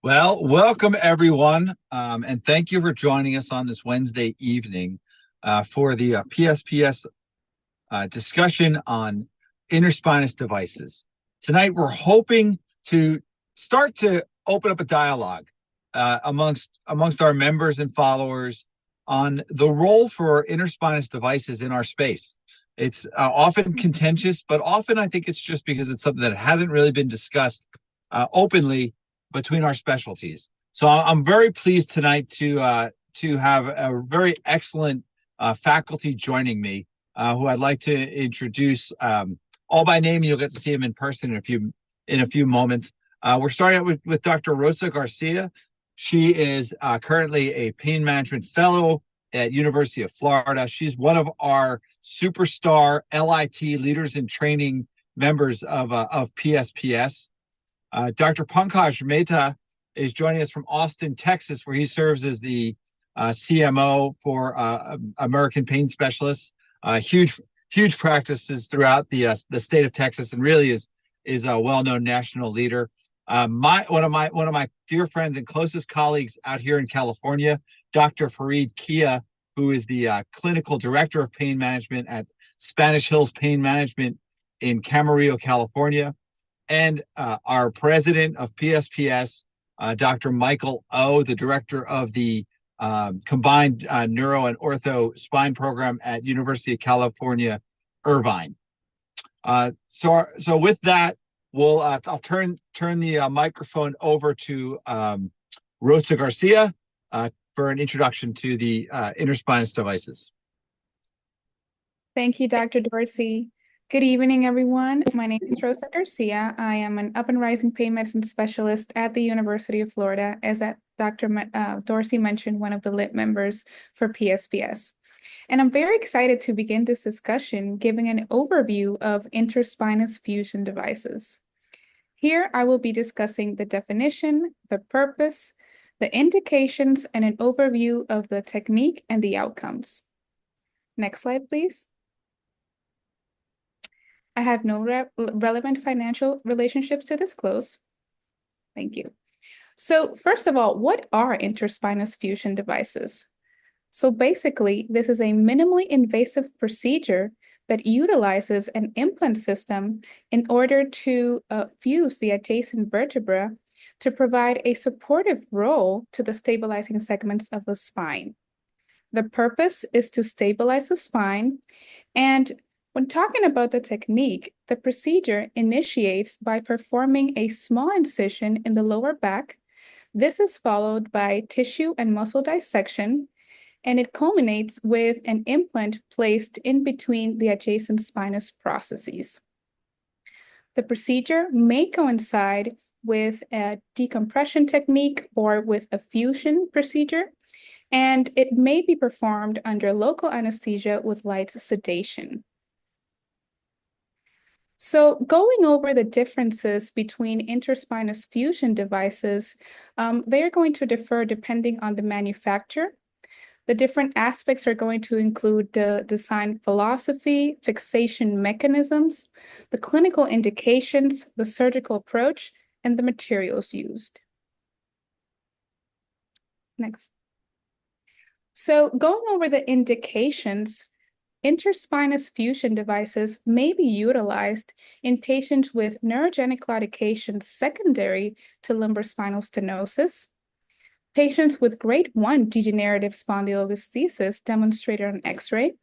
Well, welcome everyone, and thank you for joining us on this Wednesday evening for the PSPS discussion on interspinous devices. Tonight, we're hoping to start to open up a dialogue amongst our members and followers on the role for interspinous devices in our space. It's often contentious, but often I think it's just because it's something that hasn't really been discussed openly between our specialties. So I'm very pleased tonight to have a very excellent faculty joining me, who I'd like to introduce all by name. You'll get to see him in person in a few moments. We're starting out with Dr. Rosa Garcia. She is currently a pain management fellow at University of Florida. She's one of our superstar LIT leaders in training members of PSPS. Dr. Penkaj Mehta is joining us from Austin, Texas, where he serves as the CMO for American Pain Specialists. Huge practices throughout the state of Texas, and really is a well-known national leader. One of my dear friends and closest colleagues out here in California, Dr. Farid Kia, who is the clinical director of pain management at Spanish Hills Pain Management in Camarillo, California. And our president of PSPS, Dr. Michael O., the director of the combined neuro and ortho spine program at University of California, Irvine. So with that, I'll turn the microphone over to Rosa Garcia for an introduction to the interspinous devices. Thank you, Dr. Dorsi. Good evening, everyone. My name is Rosa Garcia. I am an up-and-rising pain medicine specialist at the University of Florida, as Dr. Dorsi mentioned, one of the LIT members for PSPS. And I'm very excited to begin this discussion giving an overview of interspinous fusion devices. Here, I will be discussing the definition, the purpose, the indications, and an overview of the technique and the outcomes. Next slide, please. I have no relevant financial relationships to disclose. Thank you. So first of all, what are interspinous fusion devices? So basically, this is a minimally invasive procedure that utilizes an implant system in order to fuse the adjacent vertebra to provide a supportive role to the stabilizing segments of the spine. The purpose is to stabilize the spine, and when talking about the technique, the procedure initiates by performing a small incision in the lower back. This is followed by tissue and muscle dissection, and it culminates with an implant placed in between the adjacent spinous processes. The procedure may coincide with a decompression technique or with a fusion procedure, and it may be performed under local anesthesia with light sedation. So going over the differences between interspinous fusion devices, they are going to differ depending on the manufacturer. The different aspects are going to include the design philosophy, fixation mechanisms, the clinical indications, the surgical approach, and the materials used. Next. So going over the indications, interspinous fusion devices may be utilized in patients with neurogenic claudication secondary to lumbar spinal stenosis, patients with grade 1 degenerative spondylolisthesis demonstrated on X-ray.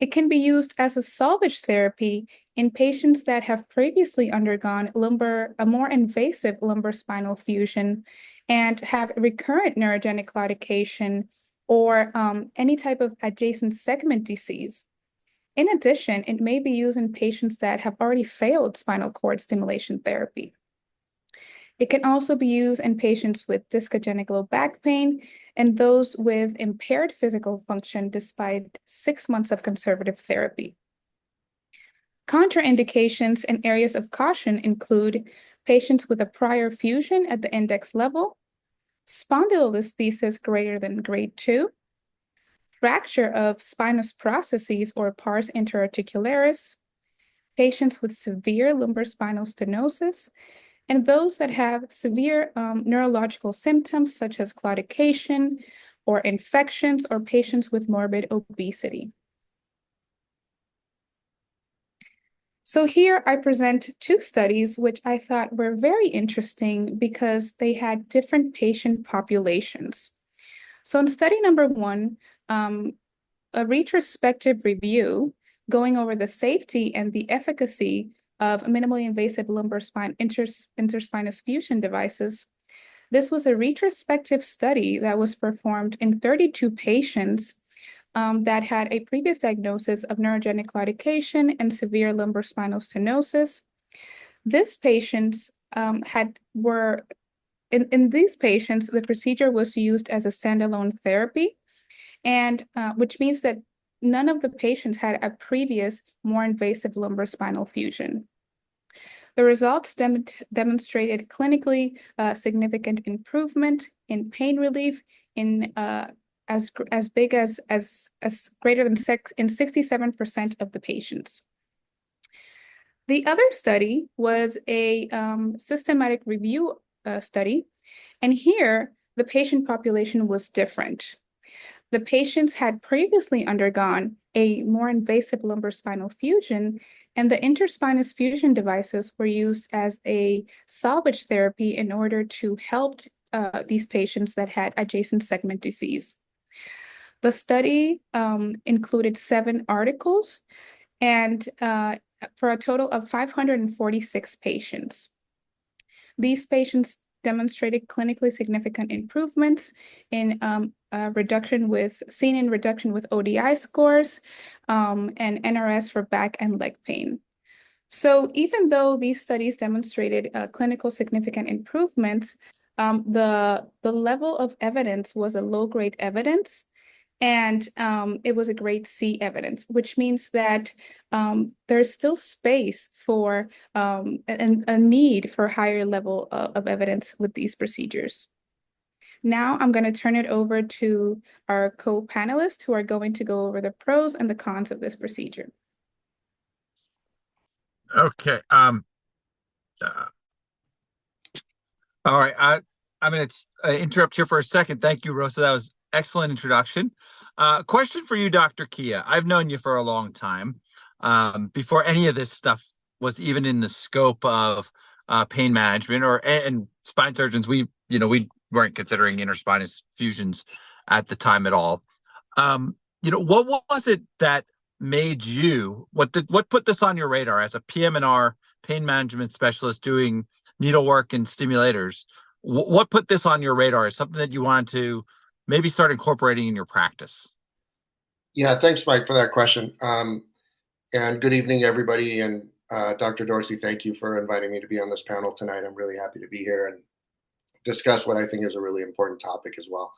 It can be used as a salvage therapy in patients that have previously undergone a more invasive lumbar spinal fusion and have recurrent neurogenic claudication or any type of adjacent segment disease. In addition, it may be used in patients that have already failed spinal cord stimulation therapy. It can also be used in patients with discogenic low back pain and those with impaired physical function despite 6 months of conservative therapy. Contraindications and areas of caution include patients with a prior fusion at the index level, spondylolisthesis greater than grade 2, fracture of spinous processes or pars interarticularis, patients with severe lumbar spinal stenosis, and those that have severe neurological symptoms such as claudication or infections or patients with morbid obesity. So here I present two studies which I thought were very interesting because they had different patient populations. So in study number one, a retrospective review going over the safety and the efficacy of minimally invasive lumbar spine interspinous fusion devices. This was a retrospective study that was performed in 32 patients that had a previous diagnosis of neurogenic claudication and severe lumbar spinal stenosis. These patients in these patients, the procedure was used as a standalone therapy, and which means that none of the patients had a previous more invasive lumbar spinal fusion. The results demonstrated clinically significant improvement in pain relief in as big as greater than 67% of the patients. The other study was a systematic review study, and here the patient population was different. The patients had previously undergone a more invasive lumbar spinal fusion, and the interspinous fusion devices were used as a salvage therapy in order to help these patients that had adjacent segment disease. The study included 7 articles and for a total of 546 patients. These patients demonstrated clinically significant improvements in reduction with ODI scores and NRS for back and leg pain. So even though these studies demonstrated clinical significant improvements, the level of evidence was a low-grade evidence, and it was a grade C evidence, which means that there's still space for a need for higher level of evidence with these procedures. Now I'm going to turn it over to our co-panelists who are going to go over the pros and the cons of this procedure. Okay. All right. I'm going to interrupt here for a second. Thank you, Rosa. That was excellent introduction. Question for you, Dr. Kia. I've known you for a long time, before any of this stuff was even in the scope of pain management and spine surgeons. We weren't considering interspinous fusions at the time at all. What was it that made you what put this on your radar as a PM&R pain management specialist doing needlework and stimulators? What put this on your radar as something that you wanted to maybe start incorporating in your practice? Yeah, thanks, Mike, for that question. And good evening, everybody. And Dr. Dorsi, thank you for inviting me to be on this panel tonight. I'm really happy to be here and discuss what I think is a really important topic as well.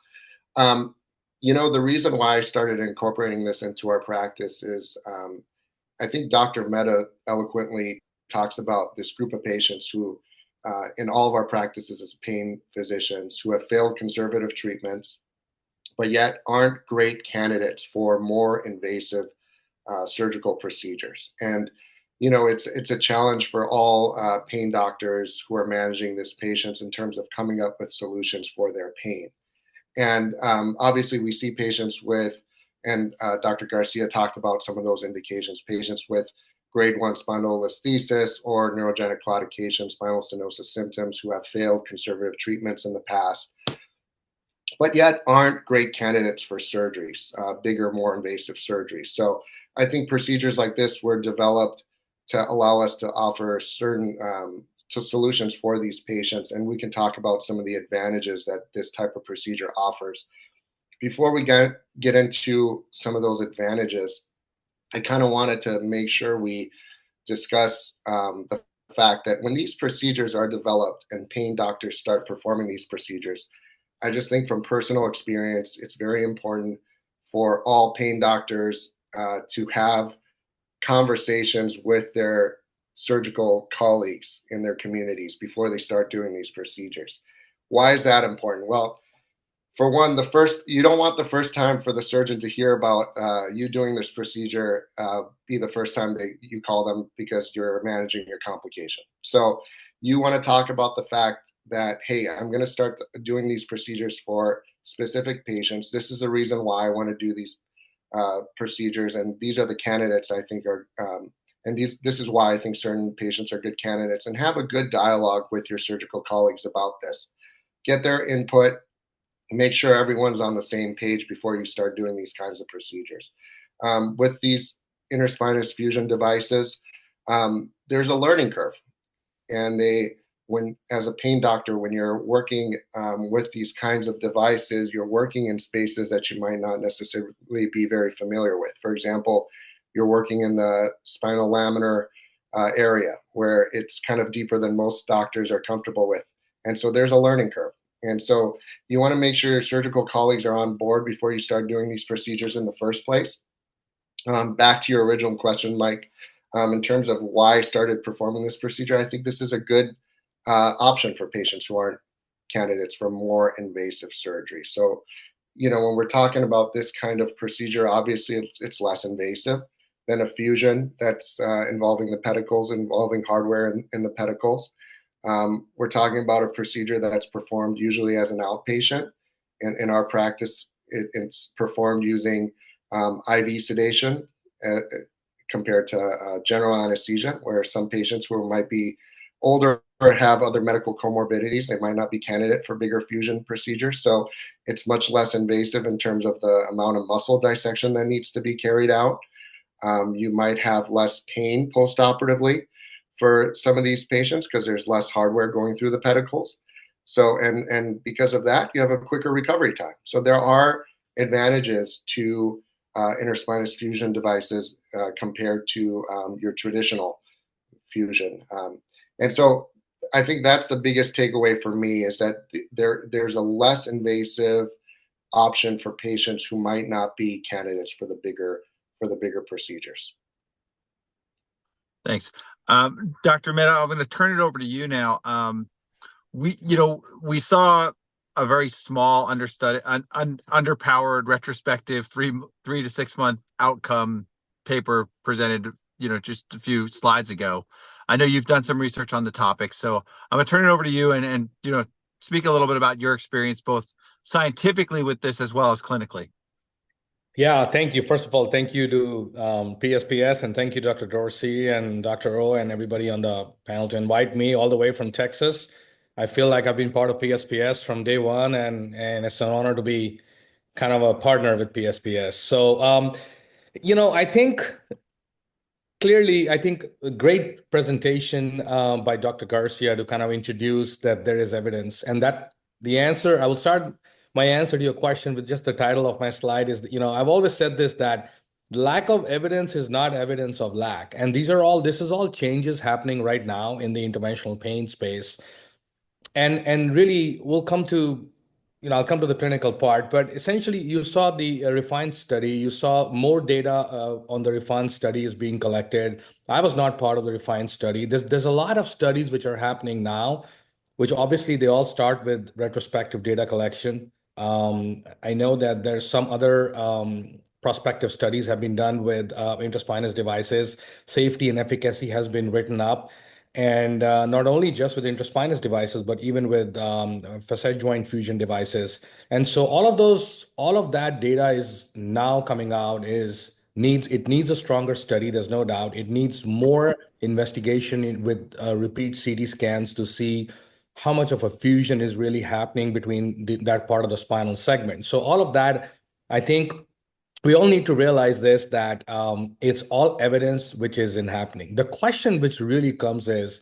The reason why I started incorporating this into our practice is I think Dr. Mehta eloquently talks about this group of patients who, in all of our practices as pain physicians, who have failed conservative treatments, but yet aren't great candidates for more invasive surgical procedures. And it's a challenge for all pain doctors who are managing these patients in terms of coming up with solutions for their pain. And obviously, we see patients with, and Dr. Garcia talked about some of those indications, patients with grade 1 spondylolisthesis or neurogenic claudication, spinal stenosis symptoms who have failed conservative treatments in the past, but yet aren't great candidates for surgeries, bigger, more invasive surgeries. So I think procedures like this were developed to allow us to offer certain solutions for these patients, and we can talk about some of the advantages that this type of procedure offers. Before we get into some of those advantages, I kind of wanted to make sure we discuss the fact that when these procedures are developed and pain doctors start performing these procedures, I just think from personal experience, it's very important for all pain doctors to have conversations with their surgical colleagues in their communities before they start doing these procedures. Why is that important? Well, for one, you don't want the first time for the surgeon to hear about you doing this procedure be the first time that you call them because you're managing your complication. So You want to talk about the fact that, hey, I'm going to start doing these procedures for specific patients. This is the reason why I want to do these procedures, and these are the candidates I think are, and this is why I think certain patients are good candidates, and have a good dialogue with your surgical colleagues about this. Get their input, make sure everyone's on the same page before you start doing these kinds of procedures. With these interspinous fusion devices, there's a learning curve, and as a pain doctor, when you're working with these kinds of devices, you're working in spaces that you might not necessarily be very familiar with. For example, you're working in the spinal laminar area, where it's kind of deeper than most doctors are comfortable with. And so there's a learning curve. And so you want to make sure your surgical colleagues are on board before you start doing these procedures in the first place. Back to your original question, Mike, in terms of why I started performing this procedure, I think this is a good option for patients who aren't candidates for more invasive surgery. So, when we're talking about this kind of procedure, obviously it's less invasive than a fusion that's involving the pedicles, involving hardware in the pedicles. We're talking about a procedure that's performed usually as an outpatient. In our practice, it's performed using IV sedation compared to general anesthesia, where some patients who might be older or have other medical comorbidities, they might not be candidate for bigger fusion procedures. So it's much less invasive in terms of the amount of muscle dissection that needs to be carried out. You might have less pain postoperatively for some of these patients because there's less hardware going through the pedicles. So, and because of that, you have a quicker recovery time. So there are advantages to interspinous fusion devices compared to your traditional fusion. And so I think that's the biggest takeaway for me, is that there's a less invasive option for patients who might not be candidates for the bigger procedures. Thanks. Dr. Mehta, I'm going to turn it over to you now. We saw a very small underpowered retrospective 3 to 6 month outcome paper presented, just a few slides ago. I know you've done some research on the topic, so I'm going to turn it over to you and speak a little bit about your experience, both scientifically with this as well as clinically. Yeah, thank you. First of all, thank you to PSPS, and thank you, Dr. Dorsi and Dr. O and everybody on the panel to invite me all the way from Texas. I feel like I've been part of PSPS from day one, and it's an honor to be kind of a partner with PSPS. So, I think clearly, I think a great presentation by Dr. Garcia to kind of introduce that there is evidence, and that the answer, I will start my answer to your question with just the title of my slide is, I've always said this, that lack of evidence is not evidence of lack. And this is all changes happening right now in the interventional pain space. And really, we'll come to, I'll come to the clinical part, but essentially you saw the refined study, you saw more data on the refined studies being collected. I was not part of the refined study. There's a lot of studies which are happening now, which obviously they all start with retrospective data collection. I know that there's some other prospective studies have been done with interspinous devices. Safety and efficacy has been written up. And not only just with interspinous devices, but even with facet joint fusion devices. And so all of that data is now coming out, it needs a stronger study, there's no doubt. It needs more investigation with repeat CT scans to see how much of a fusion is really happening between that part of the spinal segment. So all of that, I think we all need to realize this, that it's all evidence which is in happening. The question which really comes is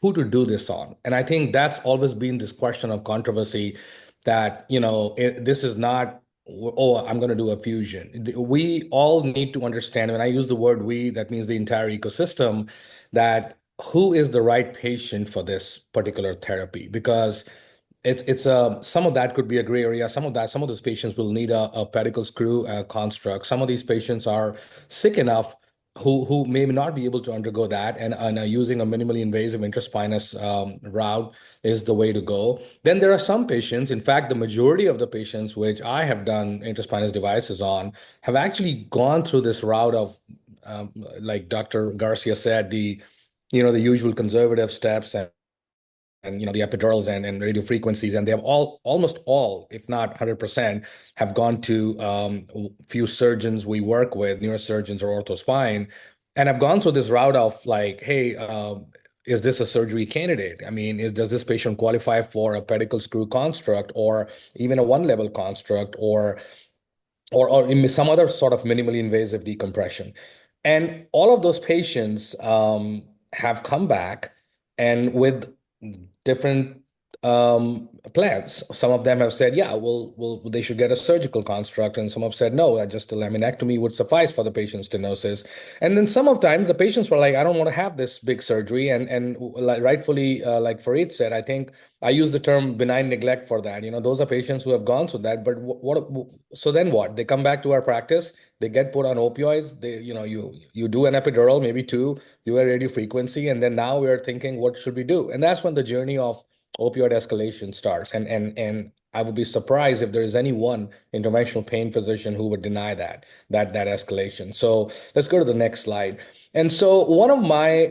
who to do this on. And I think that's always been this question of controversy, that, this is not, oh, I'm going to do a fusion. We all need to understand, when I use the word we, that means the entire ecosystem, that who is the right patient for this particular therapy, because it's some of that could be a gray area. Some of those patients will need a pedicle screw construct. Some of these patients are sick enough who may not be able to undergo that, and using a minimally invasive interspinous route is the way to go. Then there are some patients, in fact, the majority of the patients which I have done interspinous devices on have actually gone through this route of, like Dr. Garcia said, the usual conservative steps and and the epidurals and radio frequencies, and they have almost all, if not 100%, have gone to few surgeons we work with, neurosurgeons or orthospine, and have gone through this route of like, hey, is this a surgery candidate? I mean, does this patient qualify for a pedicle screw construct or even a one-level construct or in some other sort of minimally invasive decompression? And all of those patients have come back and with different plans. Some of them have said, yeah, they should get a surgical construct. And some have said, no, just a laminectomy would suffice for the patient's stenosis. And then some of times the patients were like, I don't want to have this big surgery. And like rightfully, like Farid said, I think I use the term benign neglect for that. Those are patients who have gone through that. But so then what? They come back to our practice, they get put on opioids. You do an epidural, maybe two, do a radio frequency, and then now we're thinking, what should we do? And that's when the journey of opioid escalation starts. And I would be surprised if there is any one interventional pain physician who would deny that escalation. So let's go to the next slide. And so one of my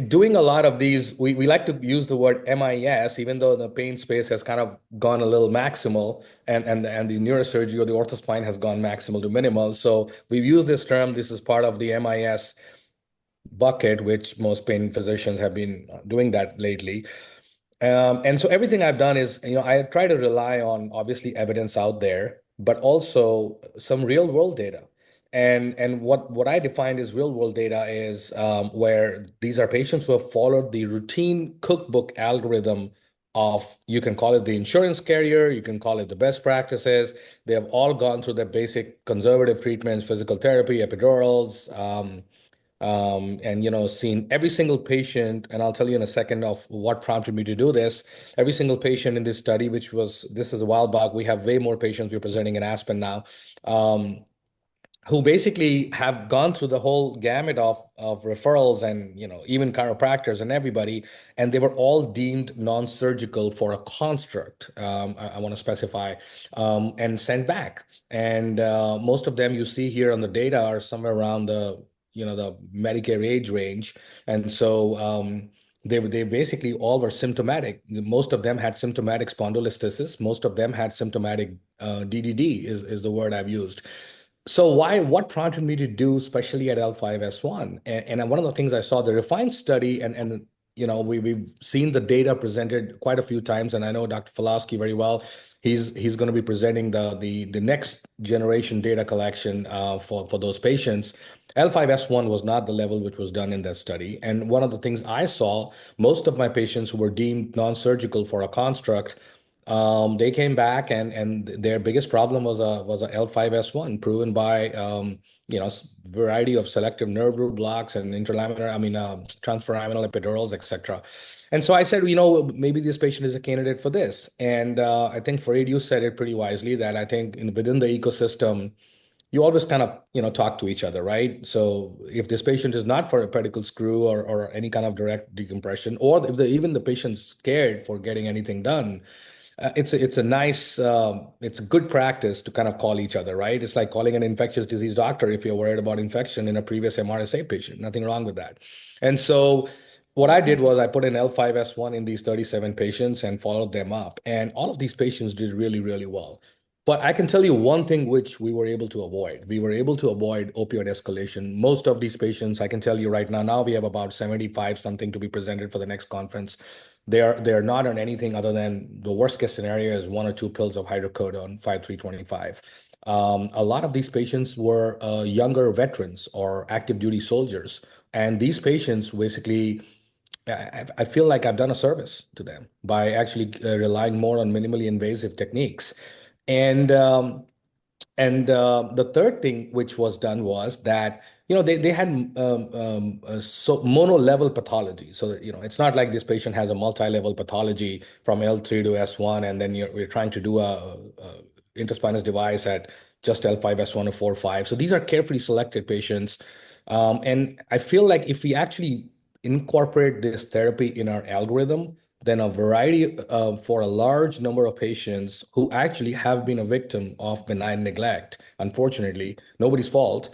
doing a lot of these, we like to use the word MIS, even though the pain space has kind of gone a little maximal, and the neurosurgery or the orthospine has gone maximal to minimal. So we've used this term. This is part of the MIS bucket, which most pain physicians have been doing that lately. And so everything I've done is, I try to rely on obviously evidence out there, but also some real world data. And what I defined as real world data is where these are patients who have followed the routine cookbook algorithm of, you can call it the insurance carrier, you can call it the best practices. They have all gone through the basic conservative treatments, physical therapy, epidurals, and seen every single patient, and I'll tell you in a second of what prompted me to do this. Every single patient in this study, this is a while back, we have way more patients we're presenting in Aspen now, who basically have gone through the whole gamut of referrals and even chiropractors and everybody, and they were all deemed non-surgical for a construct. I want to specify, and sent back. And most of them you see here on the data are somewhere around the Medicare age range. And so they basically all were symptomatic. Most of them had symptomatic spondylolisthesis. Most of them had symptomatic DDD is the word I've used. So what prompted me to do, especially at L5S1? And one of the things I saw, the refined study, and we've seen the data presented quite a few times, and I know Dr. Falowski very well. He's going to be presenting the next generation data collection for those patients. L5S1 was not the level which was done in that study. And one of the things I saw, most of my patients who were deemed non-surgical for a construct, they came back and their biggest problem was a L5S1 proven by variety of selective nerve root blocks and transforaminal epidurals, etc. And so I said, maybe this patient is a candidate for this. And I think Farid, you said it pretty wisely that I think within the ecosystem, you always kind of talk to each other, right? So if this patient is not for a pedicle screw or any kind of direct decompression, or if even the patient's scared for getting anything done, it's a good practice to kind of call each other, right? It's like calling an infectious disease doctor if you're worried about infection in a previous MRSA patient. Nothing wrong with that. And so what I did was I put an L5S1 in these 37 patients and followed them up. And all of these patients did really, really well. But I can tell you one thing which we were able to avoid. We were able to avoid opioid escalation. Most of these patients, I can tell you right now we have about 75 something to be presented for the next conference. They're not on anything other than the worst case scenario is 1 or 2 pills of hydrocodone, 5-325. A lot of these patients were younger veterans or active duty soldiers. And these patients basically, I feel like I've done a service to them by actually relying more on minimally invasive techniques. And the third thing which was done was that they had mono-level pathology. So it's not like this patient has a multi-level pathology from L3 to S1, and then we're trying to do a interspinous device at just L5, S1, or 4, 5. So these are carefully selected patients. And I feel like if we actually incorporate this therapy in our algorithm, then a variety for a large number of patients who actually have been a victim of benign neglect, unfortunately, nobody's fault.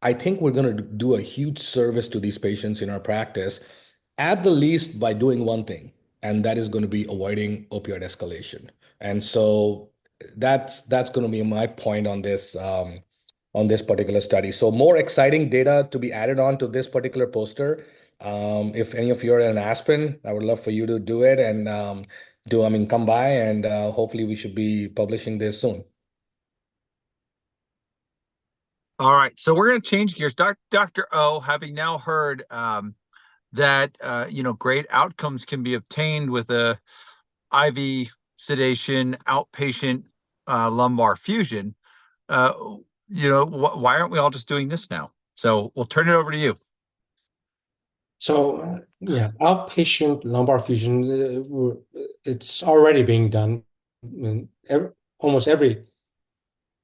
I think we're going to do a huge service to these patients in our practice. at the least by doing one thing, and that is going to be avoiding opioid escalation. And so that's going to be my point on this particular study. So more exciting data to be added on to this particular poster. If any of you are in Aspen, I would love for you to do it and come by, and hopefully we should be publishing this soon. All right, so we're going to change gears. Dr. O, having now heard that great outcomes can be obtained with a IV sedation outpatient lumbar fusion, why aren't we all just doing this now? So we'll turn it over to you. So yeah, outpatient lumbar fusion, it's already being done. I mean, almost every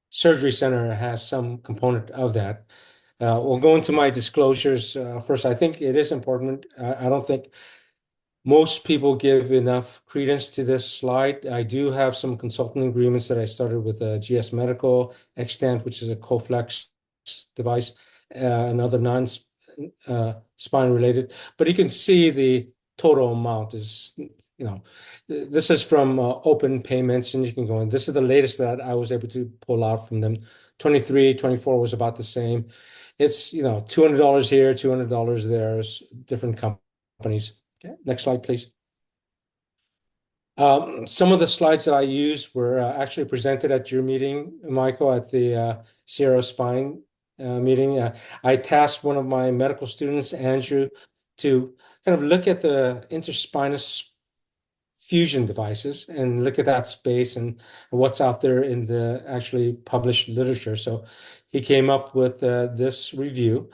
surgery center has some component of that. We'll go into my disclosures first. I think it is important. I don't think most people give enough credence to this slide. I do have some consulting agreements that I started with GS Medical, Extant, which is a Coflex device, another non-spine related. But you can see the total amount is, this is from open payments, and you can go in. This is the latest that I was able to pull out from them. 23, 24 was about the same. It's, $200 here, $200 there, different companies. Okay, next slide, please. Some of the slides that I used were actually presented at your meeting, Michael, at the Sierra Spine meeting. I tasked one of my medical students, Andrew, to kind of look at the interspinous fusion devices and look at that space and what's out there in the actually published literature. So he came up with this review.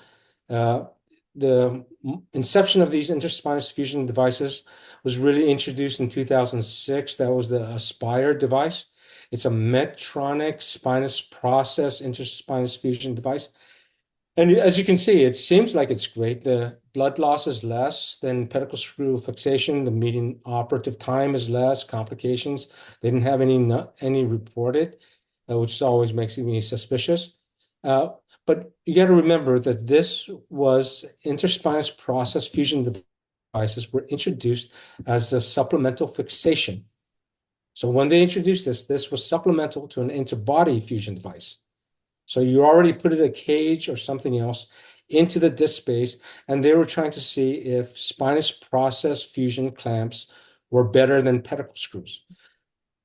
The inception of these interspinous fusion devices was really introduced in 2006. That was the Aspire device. It's a Medtronic spinous process interspinous fusion device. And as you can see, it seems like it's great. The blood loss is less than pedicle screw fixation. The median operative time is less. Complications, they didn't have any reported, which always makes me suspicious. But you got to remember that this was interspinous process fusion devices were introduced as a supplemental fixation. So when they introduced this was supplemental to an interbody fusion device. So you already put a cage or something else into the disc space, and they were trying to see if spinous process fusion clamps were better than pedicle screws.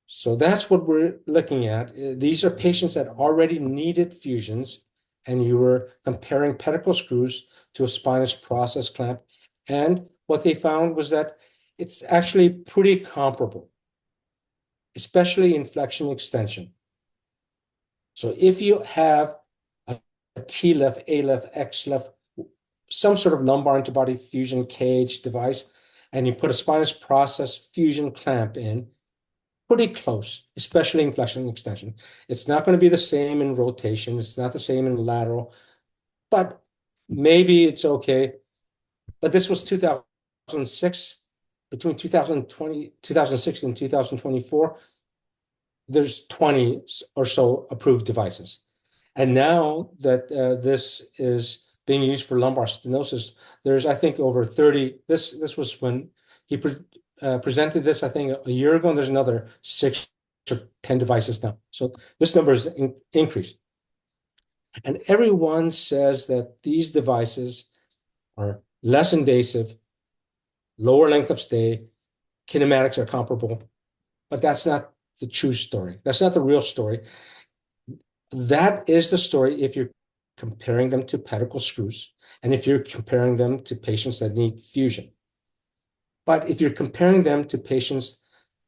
So that's what we're looking at. These are patients that already needed fusions, and you were comparing pedicle screws to a spinous process clamp. And what they found was that it's actually pretty comparable, especially in flexion extension. So if you have a T-left, A-left, X-left, some sort of lumbar interbody fusion cage device, and you put a spinous process fusion clamp in, pretty close, especially in flexion extension. It's not going to be the same in rotation. It's not the same in lateral, but maybe it's okay. But this was 2006. Between 2006 and 2024, there's 20 or so approved devices. And now that this is being used for lumbar stenosis, there's, I think, over 30. This was when he presented this, I think, a year ago, and there's another 6 or 10 devices now. So this number is increased. And everyone says that these devices are less invasive, lower length of stay, kinematics are comparable, but that's not the true story. That's not the real story. That is the story if you're comparing them to pedicle screws and if you're comparing them to patients that need fusion. But if you're comparing them to patients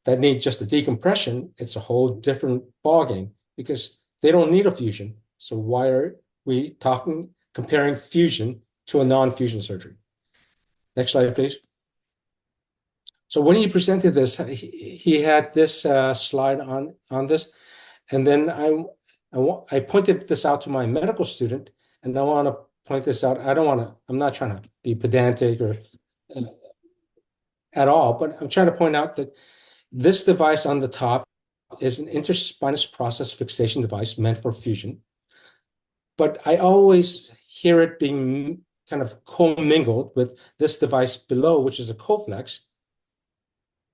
that need just a decompression, it's a whole different ballgame because they don't need a fusion. So why are we comparing fusion to a non-fusion surgery? Next slide, please. So when he presented this, he had this slide on this, and then I pointed this out to my medical student, and I want to point this out. I'm not trying to be pedantic or at all, but I'm trying to point out that this device on the top is an interspinous process fixation device meant for fusion. But I always hear it being kind of commingled with this device below, which is a Coflex,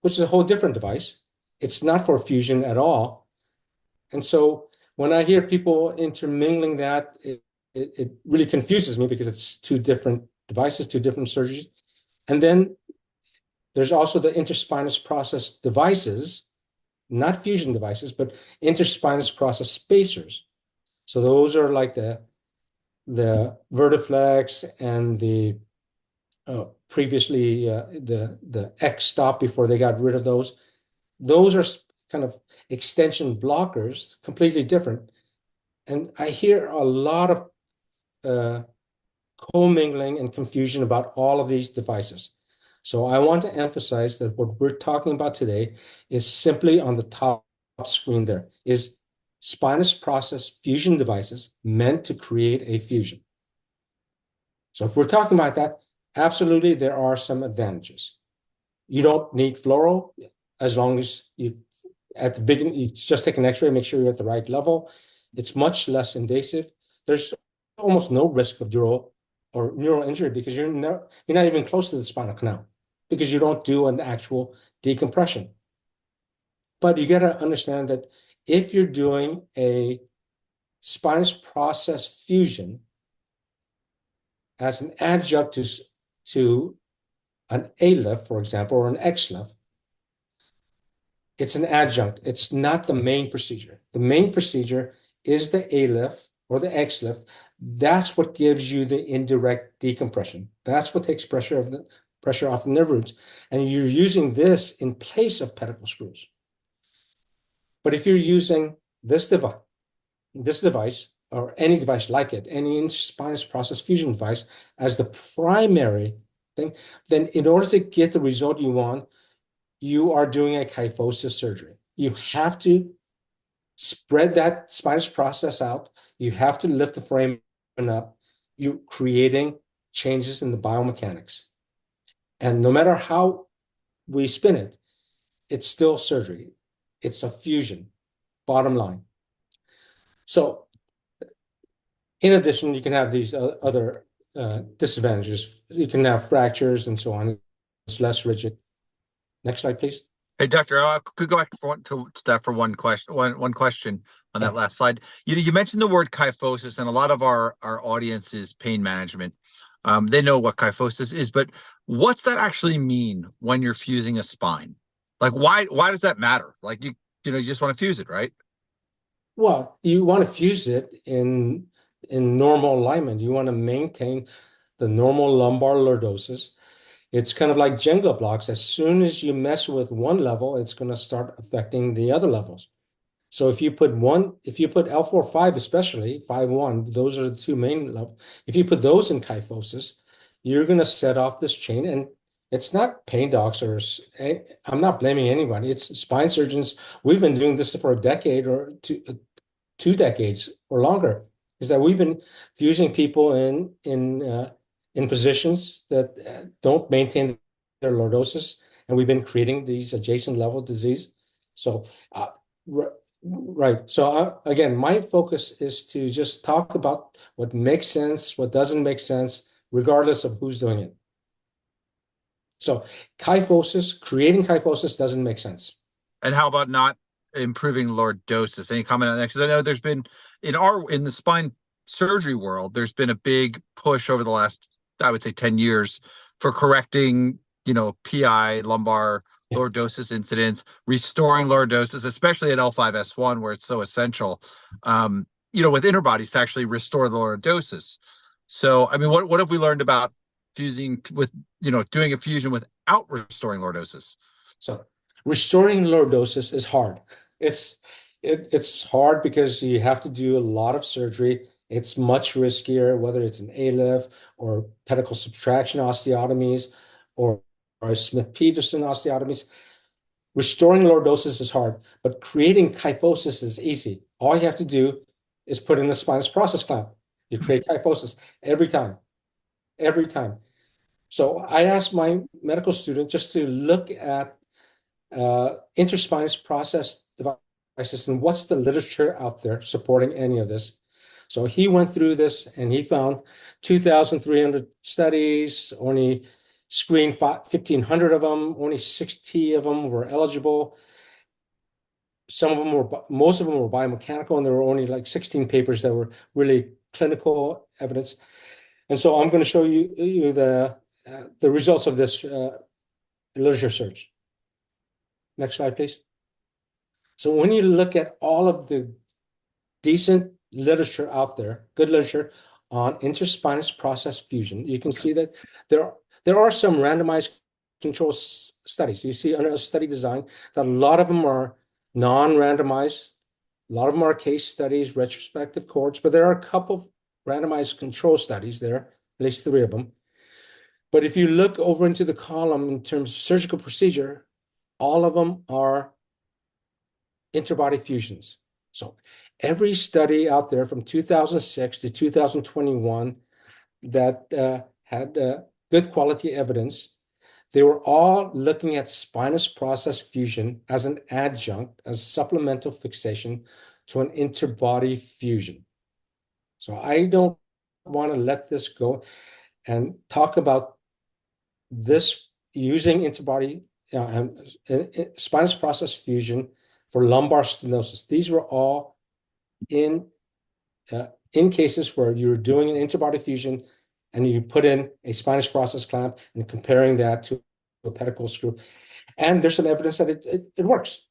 which is a whole different device. It's not for fusion at all. And so when I hear people intermingling that, it really confuses me because it's two different devices, two different surgeries. And then there's also the interspinous process devices, not fusion devices, but interspinous process spacers. So those are like the Vertiflex and the previously the X stop before they got rid of those. Those are kind of extension blockers, completely different. And I hear a lot of commingling and confusion about all of these devices. So I want to emphasize that what we're talking about today is simply on the top screen there, is spinous process fusion devices meant to create a fusion. So if we're talking about that, absolutely there are some advantages. You don't need fluoro as long as you, at the beginning, you just take an x-ray, make sure you're at the right level. It's much less invasive. There's almost no risk of dural or neural injury because you're not even close to the spinal canal because you don't do an actual decompression. But you got to understand that if you're doing a spinous process fusion as an adjunct to an A-lift, for example, or an X-lift, it's an adjunct. It's not the main procedure. The main procedure is the A-lift or the X-lift. That's what gives you the indirect decompression. That's what takes pressure off the nerve roots. And you're using this in place of pedicle screws. But if you're using this device, or any device like it, any interspinous process fusion device as the primary thing, then in order to get the result you want, you are doing a kyphosis surgery. You have to spread that spinous process out. You have to lift the foramen up. You're creating changes in the biomechanics. And no matter how we spin it, it's still surgery. It's a fusion, bottom line. So in addition, you can have these other disadvantages. You can have fractures and so on. It's less rigid. Next slide, please. Hey, Doctor, could go back to that for one question. One question on that last slide. You mentioned the word kyphosis, and a lot of our audience is pain management. They know what kyphosis is, but what's that actually mean when you're fusing a spine? Like, why does that matter? Like, you just want to fuse it, right? Well, you want to fuse it in normal alignment. You want to maintain the normal lumbar lordosis. It's kind of like Jenga blocks. As soon as you mess with one level, it's going to start affecting the other levels. So if you put L4, 5, especially 5, 1, those are the two main levels. If you put those in kyphosis, you're going to set off this chain. And it's not pain docs I'm not blaming anybody. It's spine surgeons. We've been doing this for a decade or two decades or longer. Is that we've been fusing people in positions that don't maintain their lordosis, and we've been creating these adjacent level disease. So, right. So again, my focus is to just talk about what makes sense, what doesn't make sense, regardless of who's doing it. So creating kyphosis doesn't make sense. And how about not improving lordosis? Any comment on that? Because I know there's been in the spine surgery world, there's been a big push over the last, I would say, 10 years for correcting, PI, lumbar lordosis incidents, restoring lordosis, especially at L5S1, where it's so essential, with interbodies to actually restore the lordosis. So, I mean, what have we learned about fusing with, doing a fusion without restoring lordosis? So restoring lordosis is hard. It's hard because you have to do a lot of surgery. It's much riskier, whether it's an A-lift or pedicle subtraction osteotomies or Smith-Peterson osteotomies. Restoring lordosis is hard, but creating kyphosis is easy. All you have to do is put in a spinous process clamp. You create kyphosis every time. So I asked my medical student just to look at interspinous process devices and what's the literature out there supporting any of this. So he went through this and he found 2,300 studies, only screened 1,500 of them, only 60 of them were eligible. Most of them were biomechanical, and there were only like 16 papers that were really clinical evidence. And so I'm going to show you the results of this literature search. Next slide, please. So when you look at all of the decent literature out there, good literature on interspinous process fusion, you can see that there are some randomized control studies. You see under a study design that a lot of them are non-randomized, a lot of them are case studies, retrospective cohorts, but there are a couple of randomized control studies there, at least 3 of them. But if you look over into the column in terms of surgical procedure, all of them are interbody fusions. So every study out there from 2006 to 2021 that had good quality evidence, they were all looking at spinous process fusion as an adjunct, as supplemental fixation to an interbody fusion. So I don't want to let this go and talk about this using interbody spinous process fusion for lumbar stenosis. These were all in cases where you're doing an interbody fusion and you put in a spinous process clamp and comparing that to a pedicle screw. And there's some evidence that it works.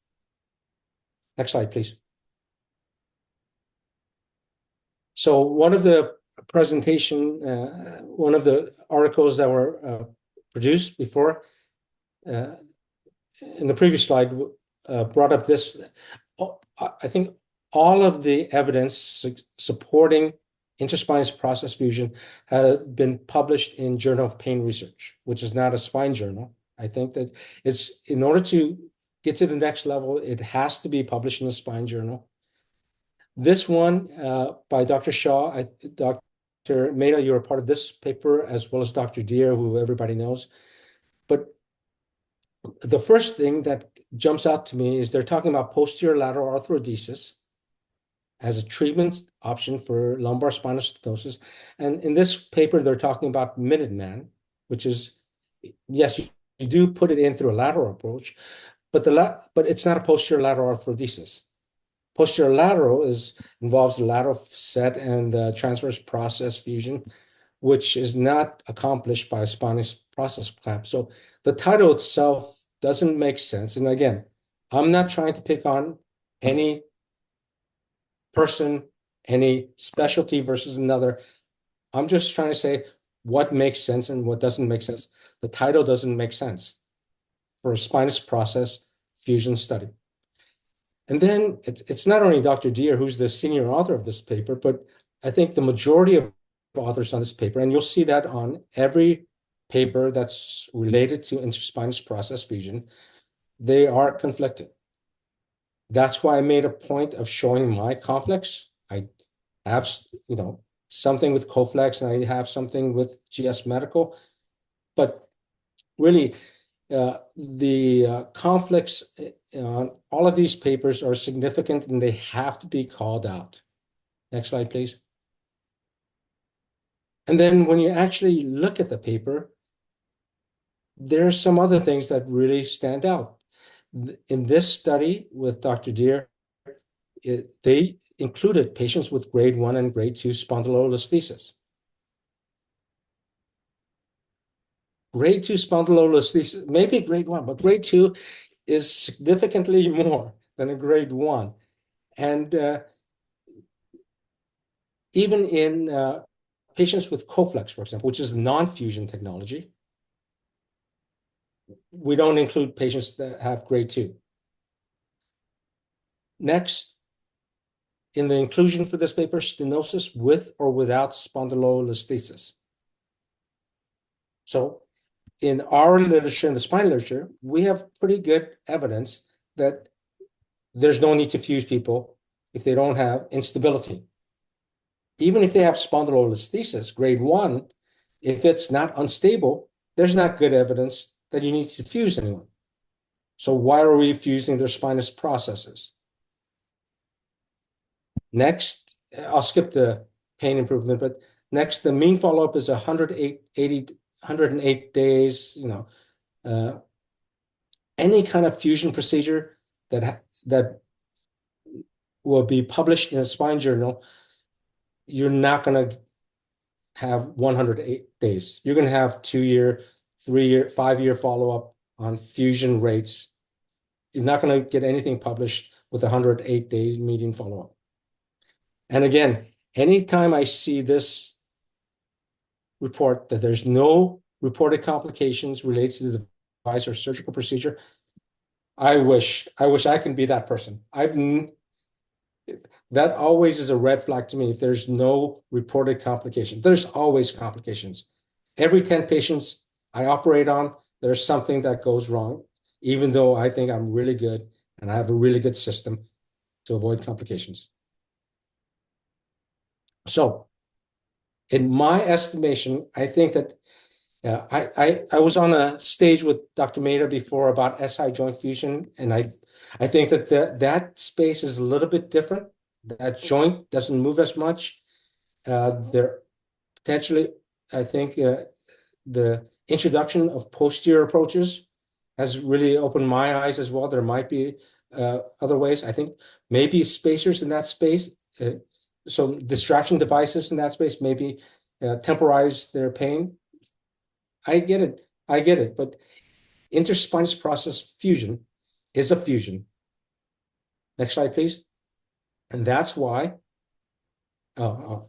Next slide, please. So one of the articles that were produced before in the previous slide brought up this. I think all of the evidence supporting interspinous process fusion have been published in Journal of Pain Research, which is not a spine journal. I think that it's, in order to get to the next level, it has to be published in a spine journal. This one by Dr. Shaw, Dr. Mehta, you're a part of this paper, as well as Dr. Deere, who everybody knows. But the first thing that jumps out to me is they're talking about posterior lateral arthrodesis as a treatment option for lumbar spinal stenosis. And in this paper, they're talking about Minuteman, which is, yes, you do put it in through a lateral approach, but it's not a posterior lateral arthrodesis. Posterior lateral involves the lateral set and transverse process fusion, which is not accomplished by a spinous process clamp. So the title itself doesn't make sense. And again, I'm not trying to pick on any person, any specialty versus another. I'm just trying to say what makes sense and what doesn't make sense. The title doesn't make sense for a spinous process fusion study. And then it's not only Dr. Deere, who's the senior author of this paper, but I think the majority of authors on this paper, and you'll see that on every paper that's related to interspinous process fusion, they are conflicted. That's why I made a point of showing my conflicts. I have, something with Coflex and I have something with GS Medical, but really the conflicts on all of these papers are significant and they have to be called out. Next slide, please. And then when you actually look at the paper, there's some other things that really stand out. In this study with Dr. Deere, they included patients with grade 1 and grade 2 spondylolisthesis. Grade 2 spondylolisthesis, maybe grade 1, but grade 2 is significantly more than a grade 1. And even in patients with Coflex, for example, which is non-fusion technology, we don't include patients that have grade 2. Next, in the inclusion for this paper, stenosis with or without spondylolisthesis. So in our literature, in the spine literature, we have pretty good evidence that there's no need to fuse people if they don't have instability. Even if they have spondylolisthesis, grade 1, if it's not unstable, there's not good evidence that you need to fuse anyone. So why are we fusing their spinous processes? Next, I'll skip the pain improvement, but next, the mean follow-up is 108 days, any kind of fusion procedure that will be published in a spine journal, you're not going to have 108 days. You're going to have 2-year, 3-year, 5-year follow-up on fusion rates. You're not going to get anything published with 108 days median follow-up. And again, anytime I see this report that there's no reported complications related to the device or surgical procedure, I wish I can be that person. That always is a red flag to me. If there's no reported complication, there's always complications. Every 10 patients I operate on, there's something that goes wrong, even though I think I'm really good and I have a really good system to avoid complications. So in my estimation, I think that I was on a stage with Dr. Mehta before about SI joint fusion, and I think that that space is a little bit different. That joint doesn't move as much. There potentially, I think the introduction of posterior approaches has really opened my eyes as well. There might be other ways. I think maybe spacers in that space, so distraction devices in that space, maybe temporize their pain. I get it, but interspinous process fusion is a fusion. Next slide, please. And that's why, I'm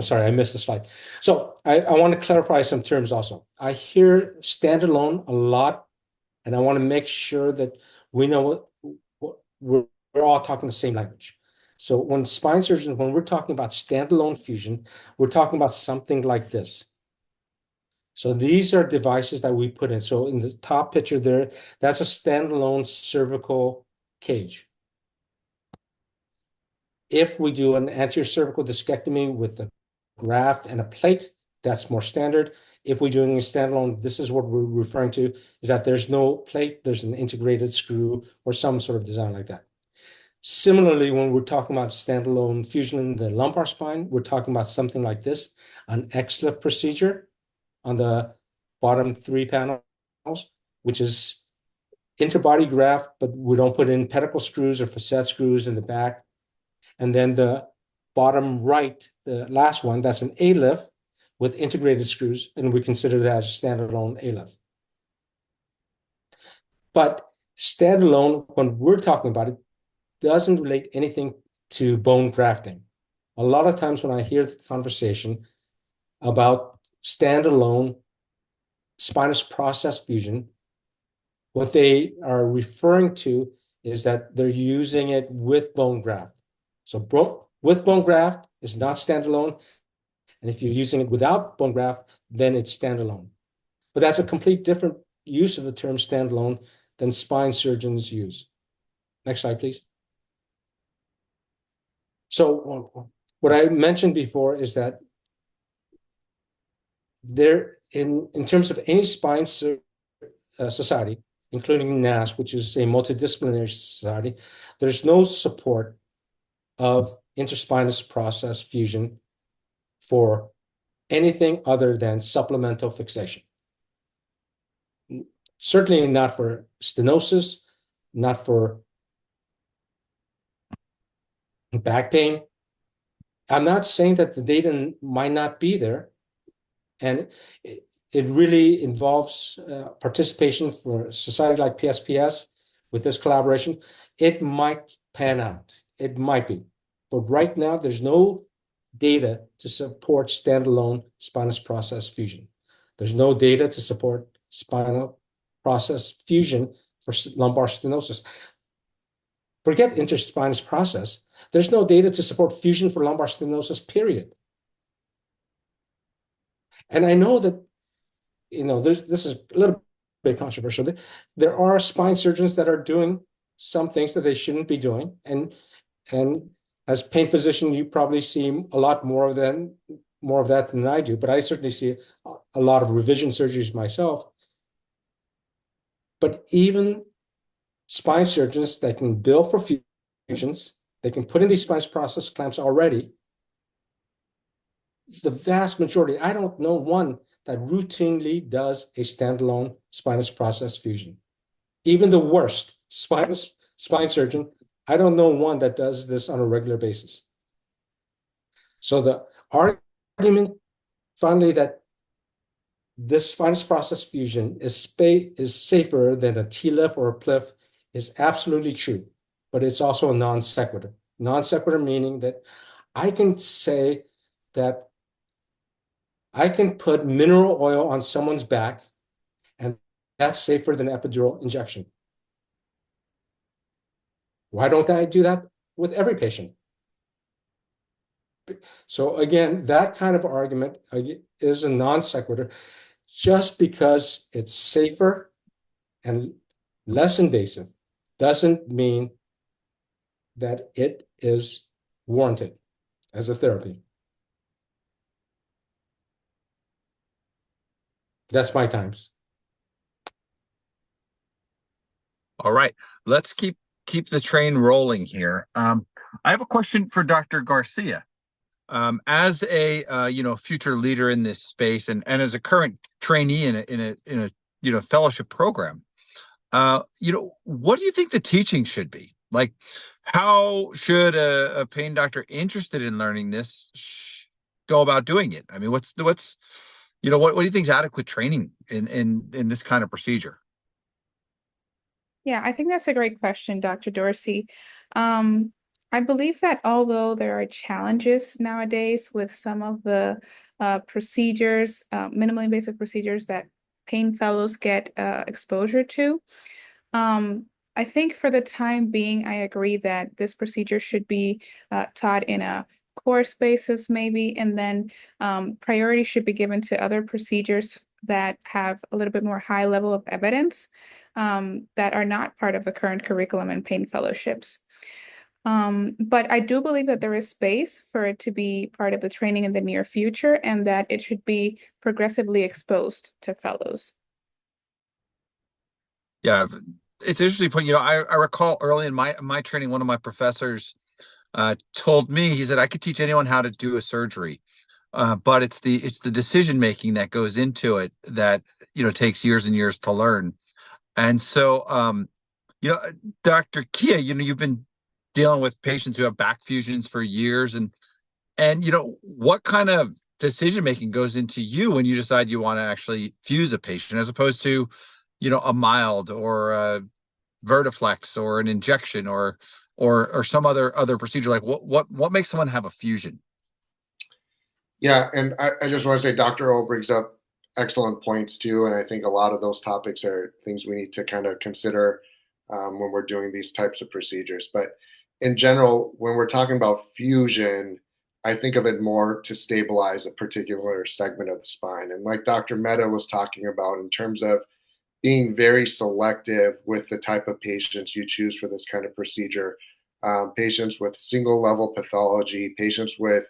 sorry, I missed the slide. So I want to clarify some terms also. I hear standalone a lot, and I want to make sure that we know what we're all talking the same language. So when spine surgeons, when we're talking about standalone fusion, we're talking about something like this. So these are devices that we put in. So in the top picture there, that's a standalone cervical cage. If we do an anterior cervical discectomy with a graft and a plate, that's more standard. If we're doing a standalone, this is what we're referring to, is that there's no plate, there's an integrated screw or some sort of design like that. Similarly, when we're talking about standalone fusion in the lumbar spine, we're talking about something like this, an XLIF procedure on the bottom 3 panels, which is interbody graft, but we don't put in pedicle screws or facet screws in the back. And then the bottom right, the last one, that's an ALIF with integrated screws, and we consider that as standalone ALIF. But standalone, when we're talking about it, doesn't relate anything to bone grafting. A lot of times when I hear the conversation about standalone spinous process fusion, what they are referring to is that they're using it with bone graft. So with bone graft is not standalone. And if you're using it without bone graft, then it's standalone. But that's a complete different use of the term standalone than spine surgeons use. Next slide, please. So what I mentioned before is that there, in terms of any spine society, including NASS, which is a multidisciplinary society, there's no support of interspinous process fusion for anything other than supplemental fixation. Certainly not for stenosis, not for back pain. I'm not saying that the data might not be there, and it really involves participation for a society like PSPS with this collaboration. It might pan out. It might be. But right now, there's no data to support standalone spinous process fusion. There's no data to support spinal process fusion for lumbar stenosis. Forget interspinous process. There's no data to support fusion for lumbar stenosis, period. And I know that, this is a little bit controversial. There are spine surgeons that are doing some things that they shouldn't be doing. And as pain physician, you probably see a lot more of that than I do. But I certainly see a lot of revision surgeries myself. But even spine surgeons that can bill for fusions They can put in these spinous process clamps already. The vast majority, I don't know one that routinely does a standalone spinous process fusion. Even the worst spine surgeon, I don't know one that does this on a regular basis. So the argument finally that this spinous process fusion is safer than a TLIF or a PLIF is absolutely true, but it's also a non sequitur. Non sequitur meaning that I can say that I can put mineral oil on someone's back, and that's safer than epidural injection. Why don't I do that with every patient? So again, that kind of argument is a non sequitur. Just because it's safer and less invasive doesn't mean that it is warranted as a therapy. That's my times. All right, let's keep the train rolling here. I have a question for Dr. Garcia. As a future leader in this space, and as a current trainee in a fellowship program, what do you think the teaching should be? Like, how should a pain doctor interested in learning this go about doing it? I mean, what do you think is adequate training in this kind of procedure? Yeah, I think that's a great question, Dr. Dorsi. I believe that although there are challenges nowadays with some of the procedures, minimally invasive procedures that pain fellows get exposure to, I think for the time being, I agree that this procedure should be taught in a course basis maybe, and then priority should be given to other procedures that have a little bit more high level of evidence that are not part of the current curriculum and pain fellowships. But I do believe that there is space for it to be part of the training in the near future, and that it should be progressively exposed to fellows. Yeah, it's interesting point. I recall early in my training, one of my professors told me, he said I could teach anyone how to do a surgery, but it's the decision making that goes into it that takes years and years to learn. And so, Dr. Kia, you've been dealing with patients who have back fusions for years, and what kind of decision making goes into you when you decide you want to actually fuse a patient, as opposed to a mild or a vertiflex or an injection or some other procedure? Like what makes someone have a fusion? Yeah, and I just want to say Dr. O brings up excellent points too, and I think a lot of those topics are things we need to kind of consider when we're doing these types of procedures. But in general, when we're talking about fusion, I think of it more to stabilize a particular segment of the spine. And like Dr. Mehta was talking about, in terms of being very selective with the type of patients you choose for this kind of procedure, patients with single level pathology, patients with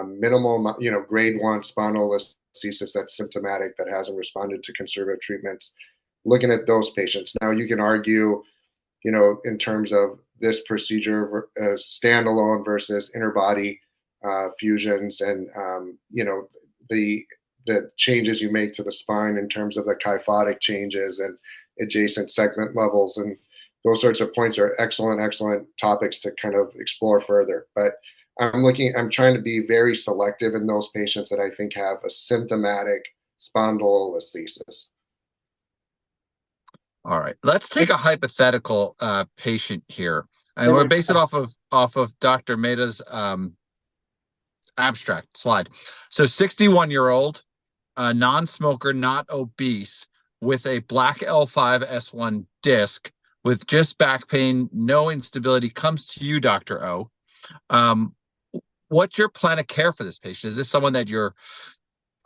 minimal, grade 1 spondylolisthesis that's symptomatic, that hasn't responded to conservative treatments, looking at those patients. Now, you can argue, in terms of this procedure as standalone versus interbody fusions, and the changes you make to the spine in terms of the kyphotic changes and adjacent segment levels, and those sorts of points are excellent topics to kind of explore further. But I'm trying to be very selective in those patients that I think have a symptomatic spondylolisthesis. All right, let's take a hypothetical patient here, and we're based it off of Dr. Mehta's abstract slide. So 61-year-old, non-smoker, not obese, with a black L5-S1 disc, with just back pain, no instability, comes to you, Dr. O. What's your plan of care for this patient? Is this someone that you're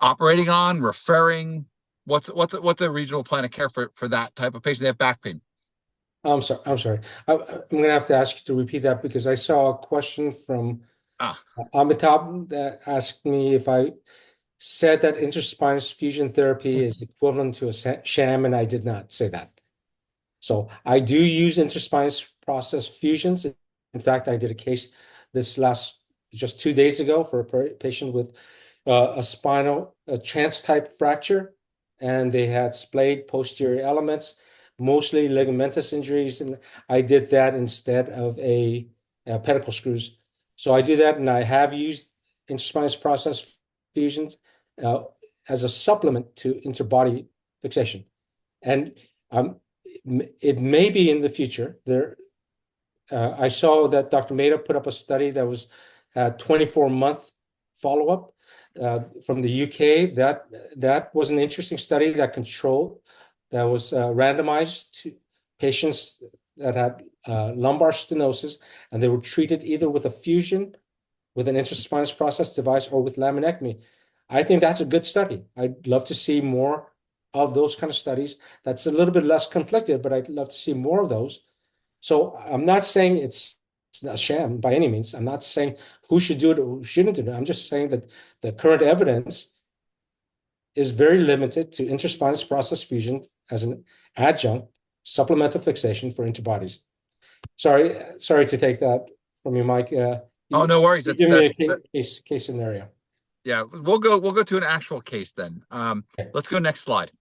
operating on, referring? What's a regional plan of care for that type of patient? They have back pain. I'm sorry. I'm going to have to ask you to repeat that, because I saw a question from Amitabh that asked me if I said that interspinous fusion therapy is equivalent to a sham, and I did not say that. So I do use interspinous process fusions. In fact, I did a case just 2 days ago for a patient with a chance type fracture, and they had splayed posterior elements, mostly ligamentous injuries, and I did that instead of a pedicle screws. So I do that, and I have used interspinous process fusions as a supplement to interbody fixation. And it may be in the future. I saw that Dr. Mehta put up a study that was 24-month follow-up from the UK. That was an interesting study that was randomized to patients that had lumbar stenosis, and they were treated either with a fusion, with an interspinous process device, or with laminectomy. I think that's a good study. I'd love to see more of those kind of studies. That's a little bit less conflicted, but I'd love to see more of those. So I'm not saying it's a sham by any means. I'm not saying who should do it or who shouldn't do it. I'm just saying that the current evidence is very limited to interspinous process fusion as an adjunct supplemental fixation for interbodies. Sorry to take that from you, Mike. Oh, no worries. Give me a case scenario. Yeah, we'll go to an actual case then. Okay. Let's go next slide.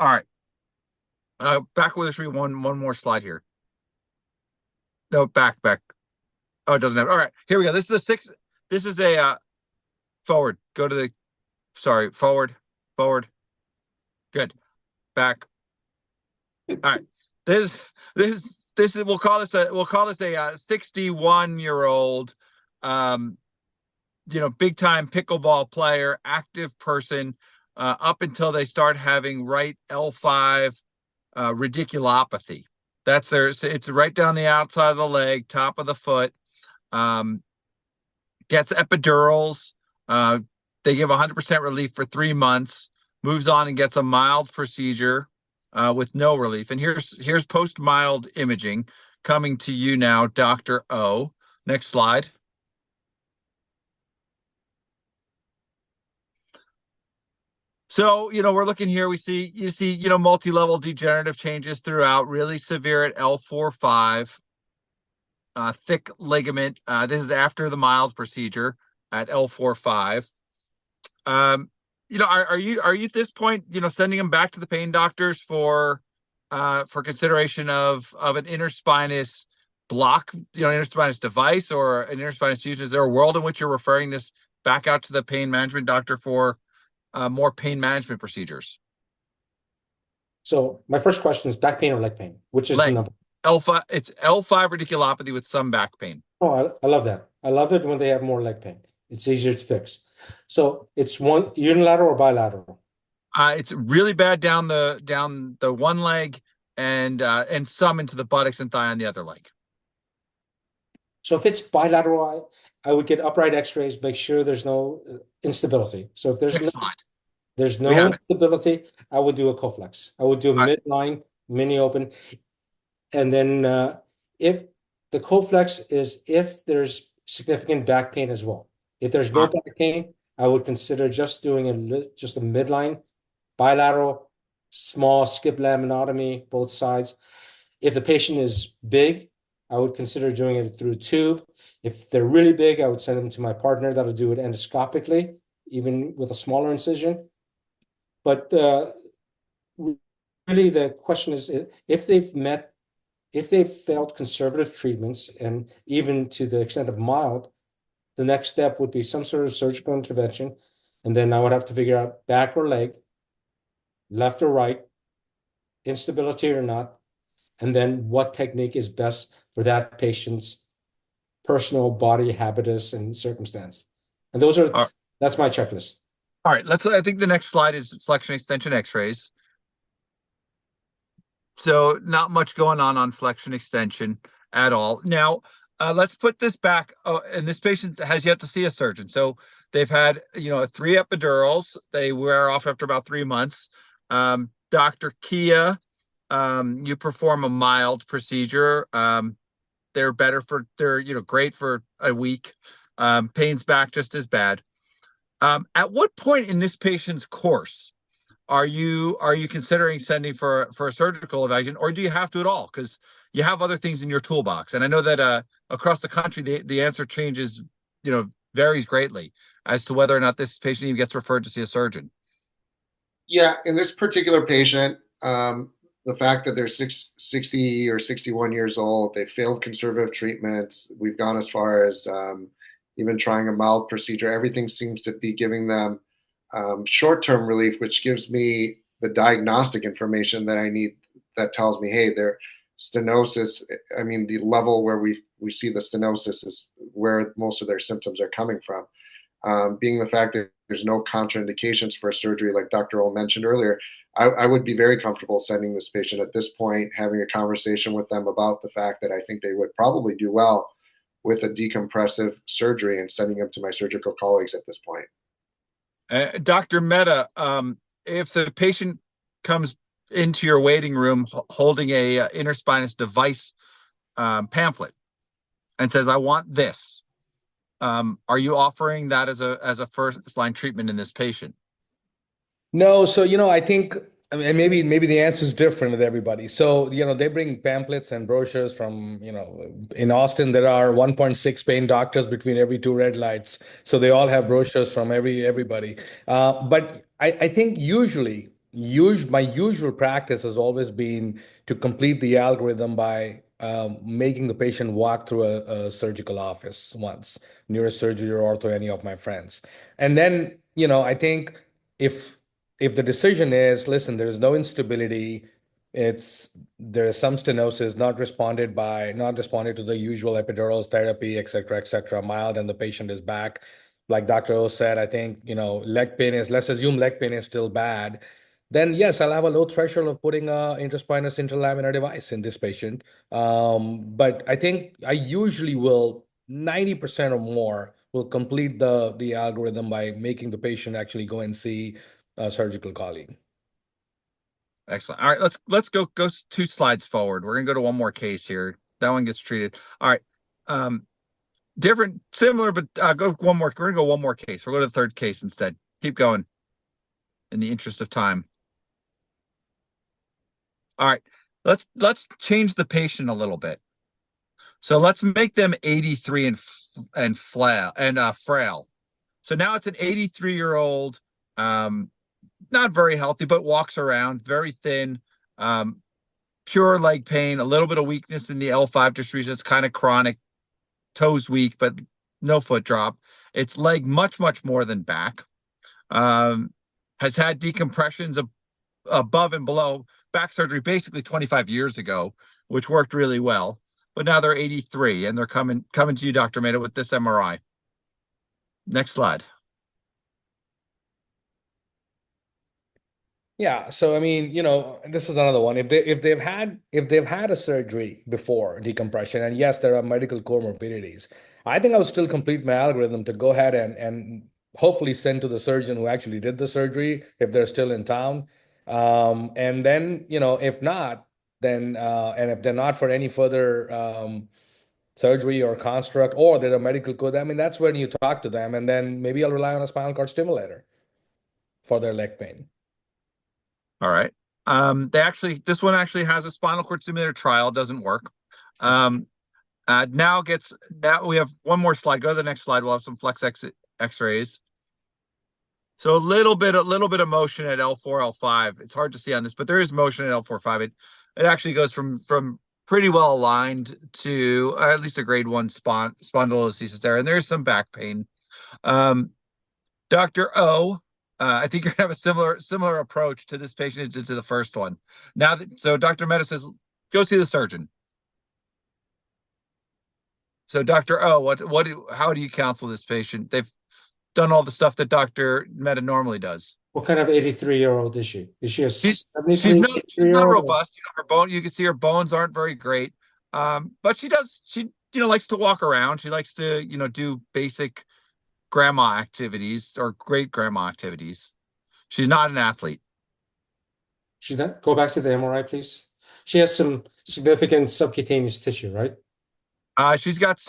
All right. Back with us, one more slide here. No, back. Oh, it doesn't have. All right, here we go. This is a six. This is a forward. Go to the. Sorry, forward. Good. Back. All right. This is we'll call this a 61-year-old, big time pickleball player, active person, up until they start having right L5 radiculopathy. That's it's right down the outside of the leg, top of the foot. Gets epidurals. They give 100% relief for 3 months. Moves on and gets a mild procedure with no relief. And here's post-mild imaging coming to you now, Dr. O. Next slide. So, we're looking here. You see, multi-level degenerative changes throughout, really severe at L4-5, thick ligament. This is after the mild procedure at L4-5. Are you at this point, sending them back to the pain doctors for consideration of an interspinous block, interspinous device or an interspinous fusion? Is there a world in which you're referring this back out to the pain management doctor for more pain management procedures? So my first question is back pain or leg pain? Which is the number? L5. It's L5 radiculopathy with some back pain. Oh, I love that. I love it when they have more leg pain. It's easier to fix. So it's one unilateral or bilateral? It's really bad down the one leg and some into the buttocks and thigh on the other leg. So if it's bilateral, I would get upright X-rays, make sure there's no instability. So if there's no instability, I would do a Coflex. I would do a midline mini open, and then if the Coflex is if there's significant back pain as well. If there's no back pain, I would consider just doing just a midline, bilateral, small skip laminotomy, both sides. If the patient is big, I would consider doing it through a tube. If they're really big, I would send them to my partner that'll do it endoscopically, even with a smaller incision. But really the question is if they've failed conservative treatments and even to the extent of mild, the next step would be some sort of surgical intervention. And then I would have to figure out back or leg, left or right, instability or not, and then what technique is best for that patient's personal body habitus and circumstance. And that's my checklist. All right, I think the next slide is flexion extension x-rays. So not much going on flexion extension at all. Now, let's put this back. And this patient has yet to see a surgeon. So they've had, 3 epidurals. They wear off after about 3 months. Dr. Kia, you perform a mild procedure. They're great for a week. Pain's back just as bad. At what point in this patient's course are you considering sending for a surgical evaluation, or do you have to at all? Because you have other things in your toolbox, and I know that across the country the answer changes, varies greatly as to whether or not this patient even gets referred to see a surgeon. Yeah, in this particular patient, the fact that they're 60 or 61 years old, they failed conservative treatments. We've gone as far as even trying a mild procedure. Everything seems to be giving them short-term relief, which gives me the diagnostic information that I need that tells me, hey, their stenosis, I mean, the level where we see the stenosis is where most of their symptoms are coming from. Being the fact that there's no contraindications for a surgery, like Dr. O mentioned earlier, I would be very comfortable sending this patient at this point, having a conversation with them about the fact that I think they would probably do well with a decompressive surgery, and sending them to my surgical colleagues at this point. Dr. Mehta, if the patient comes into your waiting room holding a interspinous device pamphlet and says, "I want this," are you offering that as a first line treatment in this patient? No, so I think, I mean, maybe the answer is different with everybody. So they bring pamphlets and brochures from in Austin there are 1.6 pain doctors between every two red lights, so they all have brochures from everybody. But I think my usual practice has always been to complete the algorithm by making the patient walk through a surgical office once, neurosurgery or ortho, any of my friends, and then I think if the decision is, listen, there's no instability, there is some stenosis not responded to the usual epidural therapy, et cetera, mild, and the patient is back. Like Dr. O said, I think, let's assume leg pain is still bad. Then yes, I'll have a low threshold of putting a interspinous interlaminar device in this patient. But I think I usually will 90% or more will complete the algorithm by making the patient actually go and see a surgical colleague. Excellent. All right, let's go 2 slides forward. We're gonna go to one more case here. That one gets treated. All right. Different, similar, but go one more. We're gonna go one more case. We'll go to the third case instead. Keep going in the interest of time. All right, let's change the patient a little bit. So let's make them 83 and frail. So now it's an 83-year-old, not very healthy, but walks around, very thin, pure leg pain, a little bit of weakness in the L5 distribution. It's kind of chronic, toes weak, but no foot drop. It's leg much more than back. Has had decompressions above and below back surgery basically 25 years ago, which worked really well. But now they're 83 and they're coming to you, Dr. Mehta, with this MRI. Next slide. Yeah, so I mean, this is another one. If they've had a surgery before decompression, and yes, there are medical comorbidities, I think I would still complete my algorithm to go ahead and hopefully send to the surgeon who actually did the surgery if they're still in town. And then, if not, then and if they're not for any further surgery or construct, or they're a medical code, I mean, that's when you talk to them, and then maybe I'll rely on a spinal cord stimulator for their leg pain. All right. This one actually has a spinal cord stimulator trial, doesn't work. Now we have one more slide. Go to the next slide. We'll have some flex X-rays. So a little bit of motion at L4, L5. It's hard to see on this, but there is motion at L4, 5. It actually goes from pretty well aligned to at least a grade 1 spondylolisthesis there, and there's some back pain. Dr. O, I think you're gonna have a similar approach to this patient as did to the first one. So Dr. Mehta says, go see the surgeon. So Dr. O, how do you counsel this patient? They've done all the stuff that Dr. Mehta normally does. What kind of 83-year-old is she? Is she a She's 73 not robust. You can see her bones aren't very great. But she likes to walk around. She likes to, do basic grandma activities or great grandma activities. She's not an athlete. She's not. Go back to the MRI, please. She has some significant subcutaneous tissue, right? She's got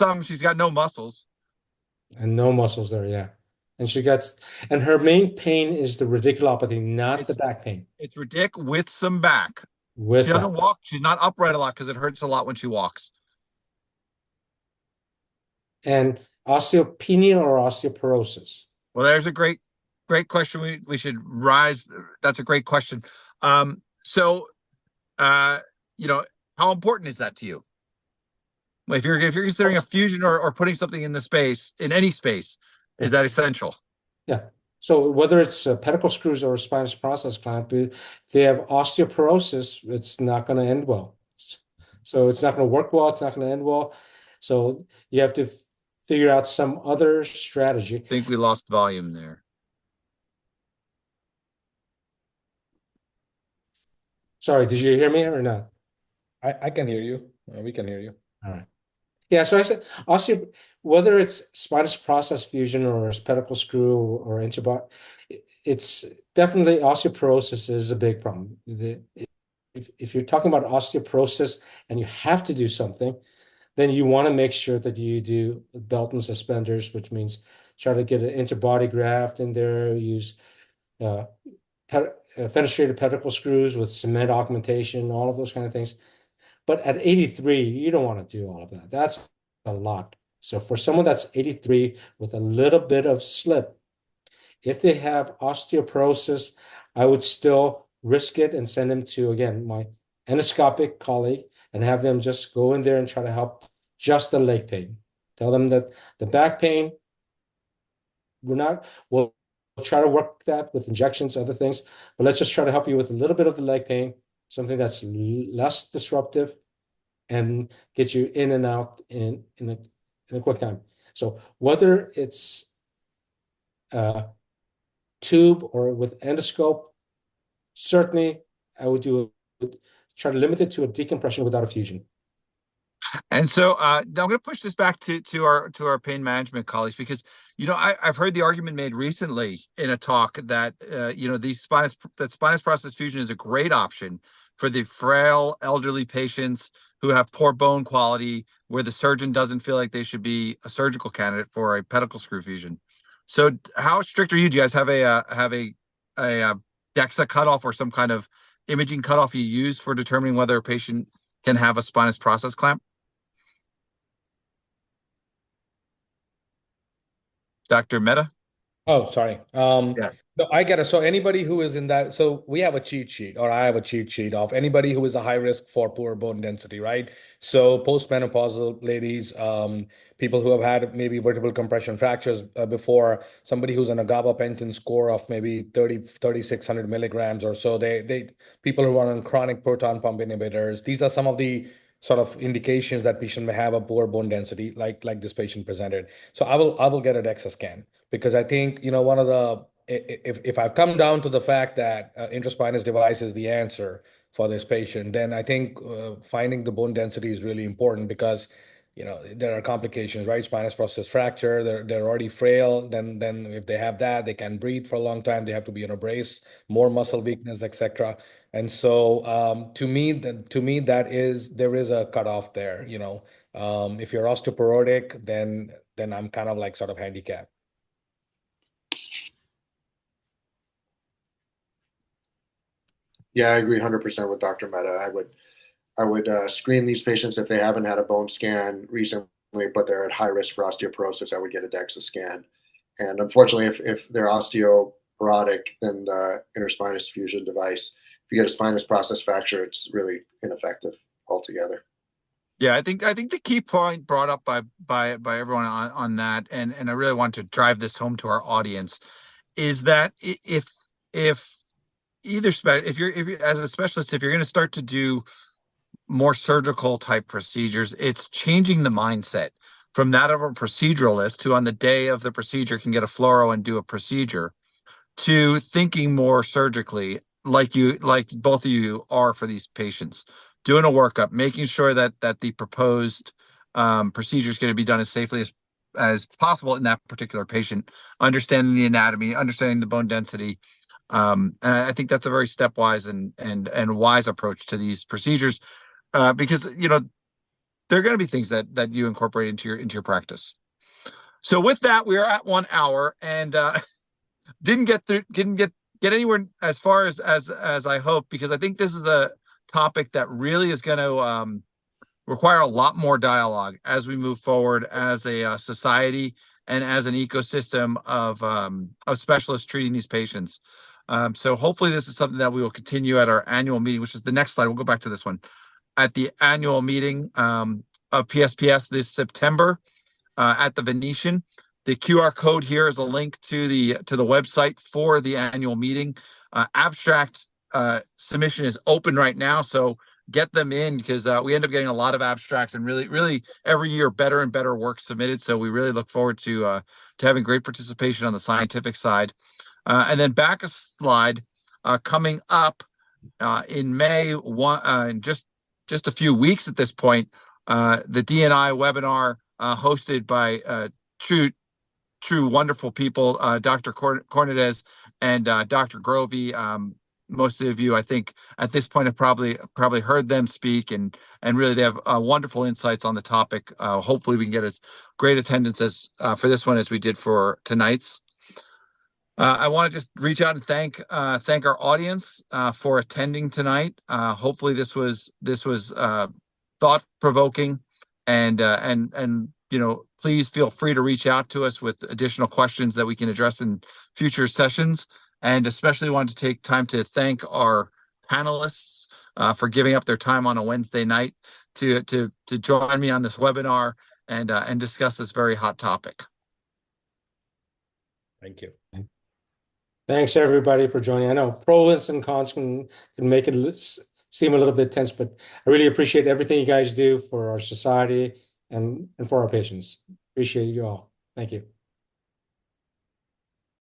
no muscles. And no muscles there, yeah. And and her main pain is the radiculopathy, not the back pain. It's ridic with some back. With She doesn't that. walk. She's not upright a lot because it hurts a lot when she walks. And osteopenia or osteoporosis? Well, there's a great question. We should rise. That's a great question. So, you know, how important is that to you? If you're considering a fusion or putting something in the space, in any space, is that essential? Yeah. So whether it's pedicle screws or a spinous process clamp, if they have osteoporosis, it's not going to end well. So it's not going to work well. It's not going to end well. So you have to figure out some other strategy. I think we lost volume there. Sorry, did you hear me or not? I can hear you. We can hear you. All right. Yeah, so I said whether it's spinous process fusion or pedicle screw or interbody, it's definitely osteoporosis is a big problem. If you're talking about osteoporosis and you have to do something, then you want to make sure that you do belt and suspenders, which means try to get an interbody graft in there, use fenestrated pedicle screws with cement augmentation, all of those kind of things. But at 83, you don't want to do all of that. That's a lot. So for someone that's 83 with a little bit of slip, if they have osteoporosis, I would still risk it and send them to, again, my endoscopic colleague and have them just go in there and try to help just the leg pain. Tell them that the back pain, we'll try to work that with injections, other things, but let's just try to help you with a little bit of the leg pain, something that's less disruptive and get you in and out in a quick time. So whether it's tube or with endoscope, certainly I would try to limit it to a decompression without a fusion. And so now I'm going to push this back to our pain management colleagues, because I've heard the argument made recently in a talk that spinous process fusion is a great option for the frail elderly patients who have poor bone quality, where the surgeon doesn't feel like they should be a surgical candidate for a pedicle screw fusion. So how strict are you? Do you guys have a DEXA cutoff or some kind of imaging cutoff you use for determining whether a patient can have a spinous process clamp? Dr. Mehta? Oh, sorry. Yeah. No, I get it. So anybody who is in that, so we have a cheat sheet, or I have a cheat sheet of anybody who is a high risk for poor bone density, right? So postmenopausal ladies, people who have had maybe vertebral compression fractures before, somebody who's on a gabapentin score of maybe 3,600 milligrams or so, people who are on chronic proton pump inhibitors. These are some of the sort of indications that patient may have a poor bone density, like this patient presented. So I will get a DEXA scan, because I think, one of the, if I've come down to the fact that intraspinous device is the answer for this patient, then I think finding the bone density is really important, because there are complications, right? Spinous process fracture, they're already frail. Then if they have that, they can't breathe for a long time. They have to be in a brace, more muscle weakness, etc. And so to me, there is a cutoff there. If you're osteoporotic, then I'm kind of like sort of handicapped. Yeah, I agree 100% with Dr. Mehta. I would screen these patients if they haven't had a bone scan recently, but they're at high risk for osteoporosis. I would get a DEXA scan. And unfortunately, if they're osteoporotic, then the interspinous fusion device, if you get a spinous process fracture, it's really ineffective altogether. Yeah, I think the key point brought up by everyone on that, and I really want to drive this home to our audience, is that if you're as a specialist, if you're going to start to do more surgical type procedures, it's changing the mindset from that of a proceduralist who on the day of the procedure can get a fluoro and do a procedure, to thinking more surgically, like both of you are for these patients, doing a workup, making sure that the proposed procedure is going to be done as safely as possible in that particular patient, understanding the anatomy, understanding the bone density. And I think that's a very stepwise and wise approach to these procedures, because there are going to be things that you incorporate into your practice. So with that, we are at 1 hour and didn't get anywhere as far as I hoped, because I think this is a topic that really is going to require a lot more dialogue as we move forward as a society and as an ecosystem of specialists treating these patients. So hopefully this is something that we will continue at our annual meeting, which is the next slide. We'll go back to this one. At the annual meeting of PSPS this September at the Venetian. The QR code here is a link to the website for the annual meeting. Abstract submission is open right now, so get them in, because we end up getting a lot of abstracts, and really every year better and better work submitted. So we really look forward to having great participation on the scientific side. And then back a slide, coming up in May, in just a few weeks at this point, the D&I webinar hosted by true wonderful people, Dr. Cornades and Dr. Grovey. Most of you, I think, at this point have probably heard them speak, and really they have wonderful insights on the topic. Hopefully we can get as great attendance as for this one as we did for tonight's. I want to just reach out and thank our audience for attending tonight. Hopefully this was thought-provoking, and please feel free to reach out to us with additional questions that we can address in future sessions. And especially wanted to take time to thank our panelists for giving up their time on a Wednesday night to join me on this webinar and discuss this very hot topic. Thank you. Thanks everybody for joining. I know pros and cons can make it seem a little bit tense, but I really appreciate everything you guys do for our society and for our patients. Appreciate you all. Thank you.